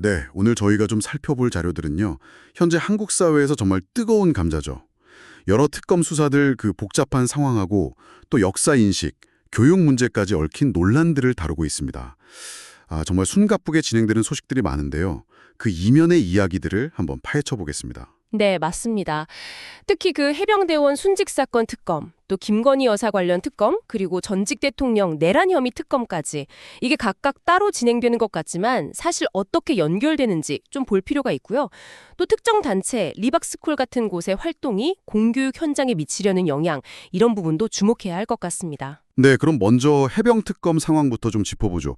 네, 오늘 저희가 좀 살펴볼 자료들은요. 현재 한국 사회에서 정말 뜨거운 감자죠. 여러 특검 수사들 그 복잡한 상황하고 또 역사 인식, 교육 문제까지 얽힌 논란들을 다루고 있습니다. 정말 숨가쁘게 진행되는 소식들이 많은데요. 그 이면의 이야기들을 한번 파헤쳐 보겠습니다. 네, 맞습니다. 특히 그 해병대원 순직 사건 특검, 또 김건희 여사 관련 특검, 그리고 전직 대통령 내란 혐의 특검까지 이게 각각 따로 진행되는 것 같지만 사실 어떻게 연결되는지 좀 볼 필요가 있고요. 또 특정 단체, 리박스쿨 같은 곳의 활동이 공교육 현장에 미치려는 영향, 이런 부분도 주목해야 할 것 같습니다. 네, 그럼 먼저 해병특검 상황부터 좀 짚어보죠.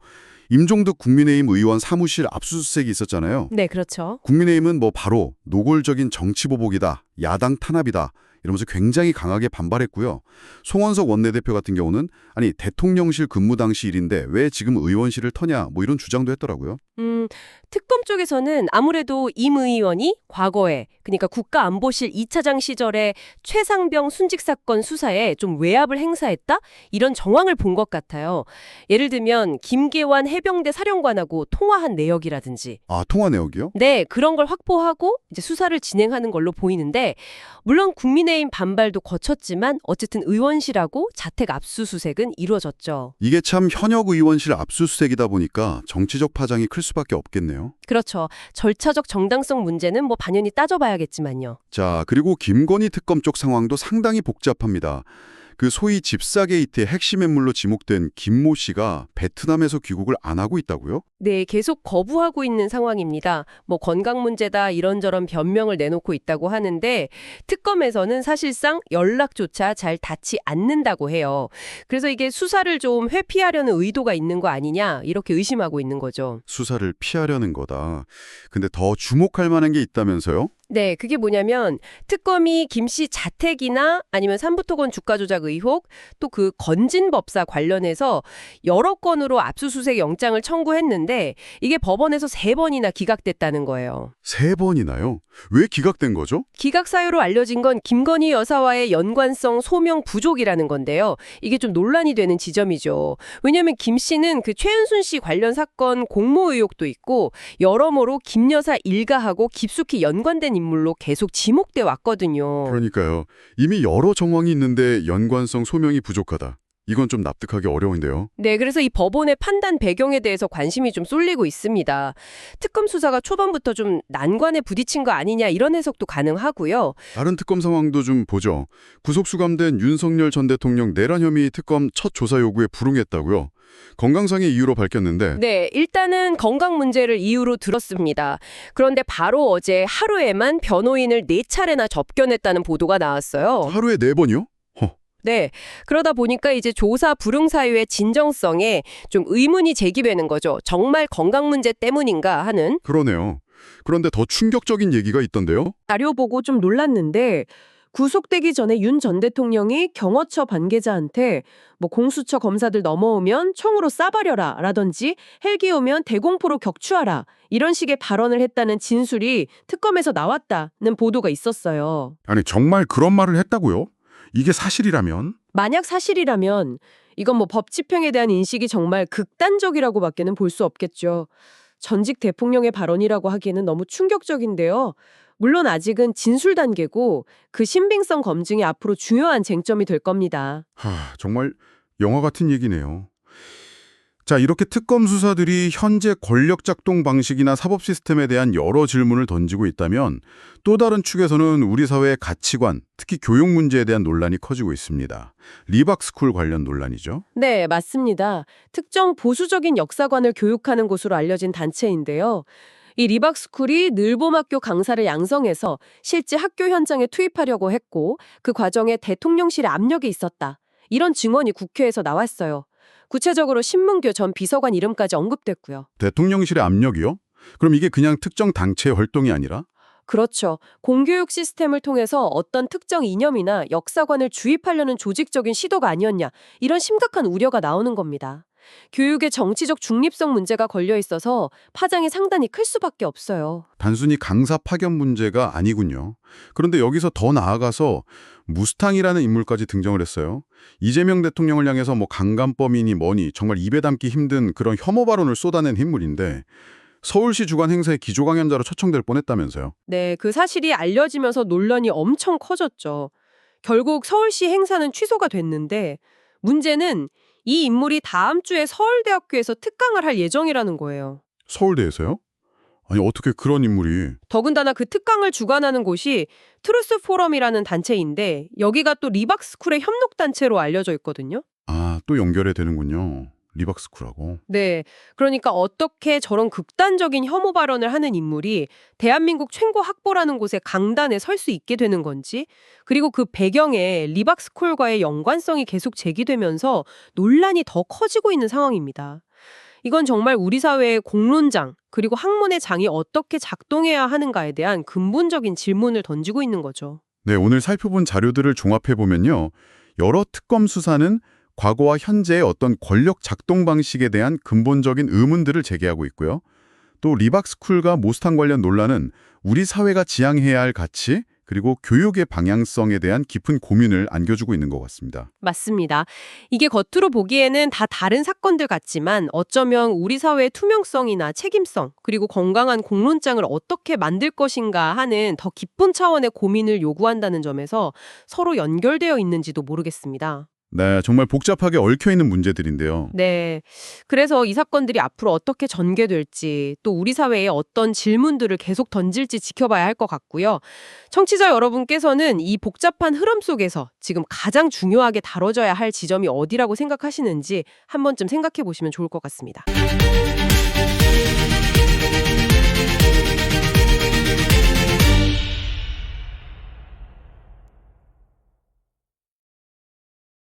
임종득 국민의힘 의원 사무실 압수수색이 있었잖아요. 네, 그렇죠. 국민의힘은 바로 노골적인 정치보복이다, 야당 탄압이다 이러면서 굉장히 강하게 반발했고요. 송원석 원내대표 같은 경우는 아니 대통령실 근무 당시 일인데 왜 지금 의원실을 터냐 이런 주장도 했더라고요. 특검 쪽에서는 아무래도 임 의원이 과거에 그러니까 국가안보실 2차장 시절에 최상병 순직 사건 수사에 좀 외압을 행사했다? 이런 정황을 본 것 같아요. 예를 들면 김계환 해병대 사령관하고 통화한 내역이라든지 통화 내역이요? 네, 그런 걸 확보하고 이제 수사를 진행하는 걸로 보이는데 물론 국민의힘 반발도 거쳤지만 어쨌든 의원실하고 자택 압수수색은 이루어졌죠. 이게 참 현역 의원실 압수수색이다 보니까 정치적 파장이 클 수밖에 없겠네요. 그렇죠. 절차적 정당성 문제는 뭐 반연히 따져봐야겠지만요. 자, 그리고 김건희 특검 쪽 상황도 상당히 복잡합니다. 그 소위 집사 게이트의 핵심 인물로 지목된 김모 씨가 베트남에서 귀국을 안 하고 있다고요? 네, 계속 거부하고 있는 상황입니다. 뭐 건강 문제다 이런저런 변명을 내놓고 있다고 하는데 특검에서는 사실상 연락조차 잘 닿지 않는다고 해요. 그래서 이게 수사를 좀 회피하려는 의도가 있는 거 아니냐 이렇게 의심하고 있는 거죠. 수사를 피하려는 거다. 근데 더 주목할 만한 게 있다면서요? 네, 그게 뭐냐면 특검이 김 씨 자택이나 아니면 삼부토건 주가 조작 의혹 또 그 건진법사 관련해서 여러 건으로 압수수색 영장을 청구했는데 이게 법원에서 3번이나 기각됐다는 거예요. 3번이나요? 왜 기각된 거죠? 기각 사유로 알려진 건 김건희 여사와의 연관성 소명 부족이라는 건데요. 이게 좀 논란이 되는 지점이죠. 왜냐하면 김 씨는 그 최은순 씨 관련 사건 공모 의혹도 있고 여러모로 김 여사 일가하고 깊숙이 연관된 인물로 계속 지목돼 왔거든요. 그러니까요. 이미 여러 정황이 있는데 연관성 소명이 부족하다. 이건 좀 납득하기 어려운데요. 네, 그래서 이 법원의 판단 배경에 대해서 관심이 좀 쏠리고 있습니다. 특검 수사가 초반부터 좀 난관에 부딪힌 거 아니냐 이런 해석도 가능하고요. 다른 특검 상황도 좀 보죠. 구속 수감된 윤석열 전 대통령 내란 혐의 특검 첫 조사 요구에 불응했다고요. 건강상의 이유로 밝혔는데 네, 일단은 건강 문제를 이유로 들었습니다. 그런데 바로 어제 하루에만 변호인을 4차례나 접견했다는 보도가 나왔어요. 하루에 4번이요? 네, 그러다 보니까 이제 조사 불응 사유의 진정성에 좀 의문이 제기되는 거죠. 정말 건강 문제 때문인가 하는. 그러네요. 그런데 더 충격적인 얘기가 있던데요. 자료 보고 좀 놀랐는데 구속되기 전에 윤 전 대통령이 경호처 관계자한테 뭐 공수처 검사들 넘어오면 총으로 쏴버려라 라든지 헬기 오면 대공포로 격추하라 이런 식의 발언을 했다는 진술이 특검에서 나왔다는 보도가 있었어요. 아니 정말 그런 말을 했다고요? 이게 사실이라면? 만약 사실이라면 이건 뭐 법 집행에 대한 인식이 정말 극단적이라고밖에는 볼 수 없겠죠. 전직 대통령의 발언이라고 하기에는 너무 충격적인데요. 물론 아직은 진술 단계고 그 신빙성 검증이 앞으로 중요한 쟁점이 될 겁니다. 정말 영화 같은 얘기네요. 자, 이렇게 특검 수사들이 현재 권력 작동 방식이나 사법 시스템에 대한 여러 질문을 던지고 있다면 또 다른 축에서는 우리 사회의 가치관, 특히 교육 문제에 대한 논란이 커지고 있습니다. 리박스쿨 관련 논란이죠. 네, 맞습니다. 특정 보수적인 역사관을 교육하는 곳으로 알려진 단체인데요. 이 리박스쿨이 늘봄학교 강사를 양성해서 실제 학교 현장에 투입하려고 했고 그 과정에 대통령실의 압력이 있었다. 이런 증언이 국회에서 나왔어요. 구체적으로 신문교 전 비서관 이름까지 언급됐고요. 대통령실의 압력이요? 그럼 이게 그냥 특정 단체의 활동이 아니라? 그렇죠. 공교육 시스템을 통해서 어떤 특정 이념이나 역사관을 주입하려는 조직적인 시도가 아니었냐 이런 심각한 우려가 나오는 겁니다. 교육의 정치적 중립성 문제가 걸려 있어서 파장이 상당히 클 수밖에 없어요. 단순히 강사 파견 문제가 아니군요. 그런데 여기서 더 나아가서 무스탕이라는 인물까지 등장을 했어요. 이재명 대통령을 향해서 강간범이니 뭐니 정말 입에 담기 힘든 그런 혐오 발언을 쏟아낸 인물인데 서울시 주관 행사에 기조 강연자로 초청될 뻔했다면서요. 네, 그 사실이 알려지면서 논란이 엄청 커졌죠. 결국 서울시 행사는 취소가 됐는데 문제는 이 인물이 다음 주에 서울대학교에서 특강을 할 예정이라는 거예요. 서울대에서요? 아니 어떻게 그런 인물이. 더군다나 그 특강을 주관하는 곳이 트루스 포럼이라는 단체인데 여기가 또 리박스쿨의 협력단체로 알려져 있거든요. 아, 또 연결이 되는군요. 리박스쿨하고. 네, 그러니까 어떻게 저런 극단적인 혐오 발언을 하는 인물이 대한민국 최고 학보라는 곳에 강단에 설 수 있게 되는 건지, 그리고 그 배경에 리박스쿨과의 연관성이 계속 제기되면서 논란이 더 커지고 있는 상황입니다. 이건 정말 우리 사회의 공론장, 그리고 학문의 장이 어떻게 작동해야 하는가에 대한 근본적인 질문을 던지고 있는 거죠. 네, 오늘 살펴본 자료들을 종합해보면요. 여러 특검 수사는 과거와 현재의 어떤 권력 작동 방식에 대한 근본적인 의문들을 제기하고 있고요. 또 리박스쿨과 모스탄 관련 논란은 우리 사회가 지향해야 할 가치, 그리고 교육의 방향성에 대한 깊은 고민을 안겨주고 있는 것 같습니다. 맞습니다. 이게 겉으로 보기에는 다 다른 사건들 같지만 어쩌면 우리 사회의 투명성이나 책임성, 그리고 건강한 공론장을 어떻게 만들 것인가 하는 더 깊은 차원의 고민을 요구한다는 점에서 서로 연결되어 있는지도 모르겠습니다. 네, 정말 복잡하게 얽혀있는 문제들인데요. 네. 그래서 이 사건들이 앞으로 어떻게 전개될지, 또 우리 사회에 어떤 질문들을 계속 던질지 지켜봐야 할 것 같고요. 청취자 여러분께서는 이 복잡한 흐름 속에서 지금 가장 중요하게 다뤄져야 할 지점이 어디라고 생각하시는지 한 번쯤 생각해 보시면 좋을 것 같습니다.